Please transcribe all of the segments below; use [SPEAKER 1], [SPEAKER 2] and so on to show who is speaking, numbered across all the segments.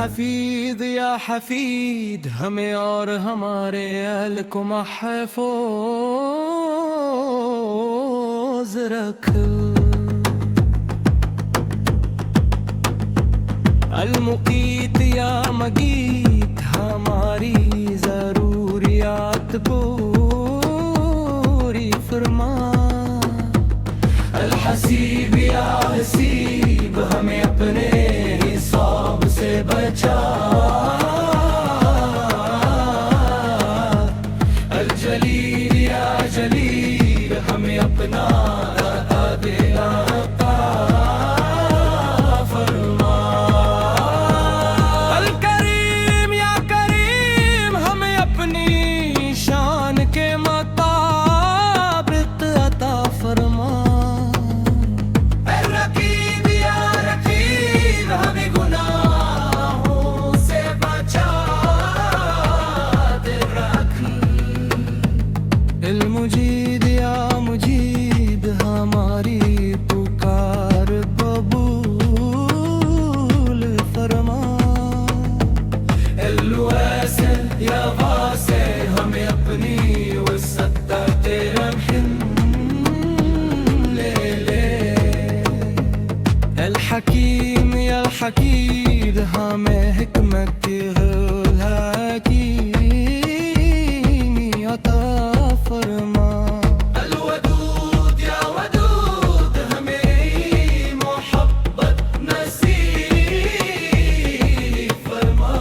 [SPEAKER 1] हफीद या हफीद हमें और हमारे अहल को महफूज रख। अलमुकीत या मगीत हमारी जरूरियात पूरी फरमा। अलहसीब या हसीब हमें अपने हिसाब से बचा। अलजलील या जलील हमें अपना दिला फरमा। अलकरीम या करीम हमें अपनी शान के मुताबिक अता फरमा। मुजीद या मुजीद हमारी पुकार कबूल फरमा। वासिल या वासिल हमें अपनी वसअत तेरा ले ले। हकीम या हकीम हमें हिकमत की फरमा। अलवदूद या वदूद हमें मोहब्बत नसीब फरमा।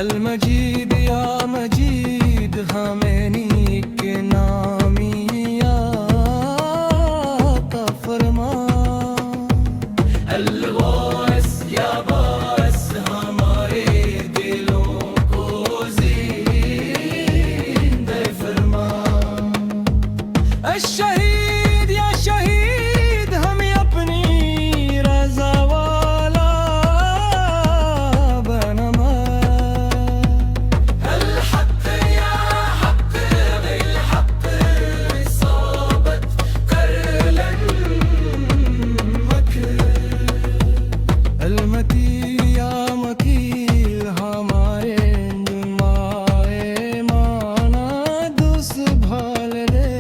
[SPEAKER 1] अलमजीद या मजीद हमें नीक नामी अता फरमा। अलवाइस या बाइस हमारे दिलों को शहीद या शहीद हमें अपनी रज़ा वाला बनमा। अलहक़ या हक़ बिलहक़ इसाबत कर लन मकर। अलमती या मकीर हमारे जुमाए माना दुस भाल रे।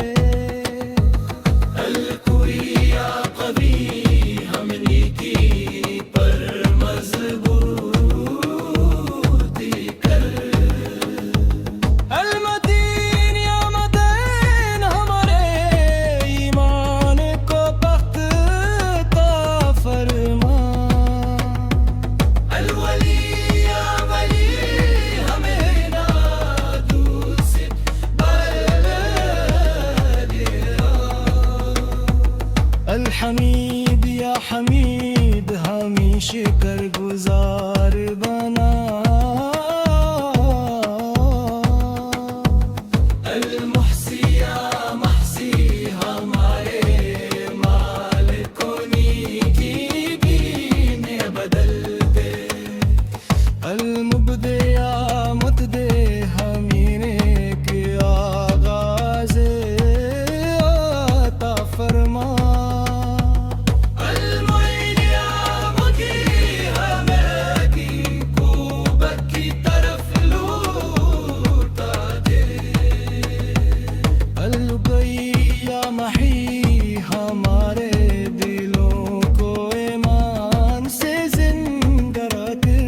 [SPEAKER 1] अलहमीद या हमीद हमें शुक्र गुजार बना। अलमुहसी या महसी हमारे मालिकों की बीने बदल दे। अलमुबदे या मुतदे हमें नेक आगाज़ अता फरमा। हमारे दिलों को ईमान से जिंदा रखे।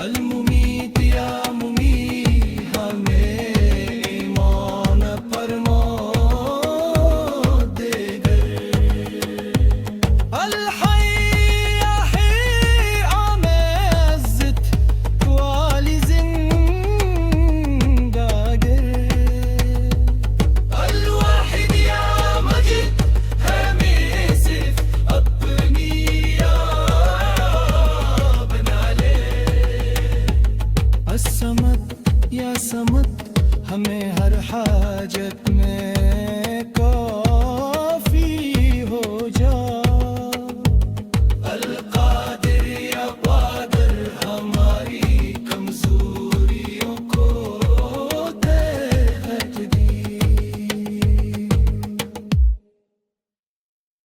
[SPEAKER 1] अलमुमीत या मुमीत हमें ईमान पर मौत दे गए। अलहई या हई हमें इज्जत वाली जिंदा गिर। समत या समत हमें हर हाजत में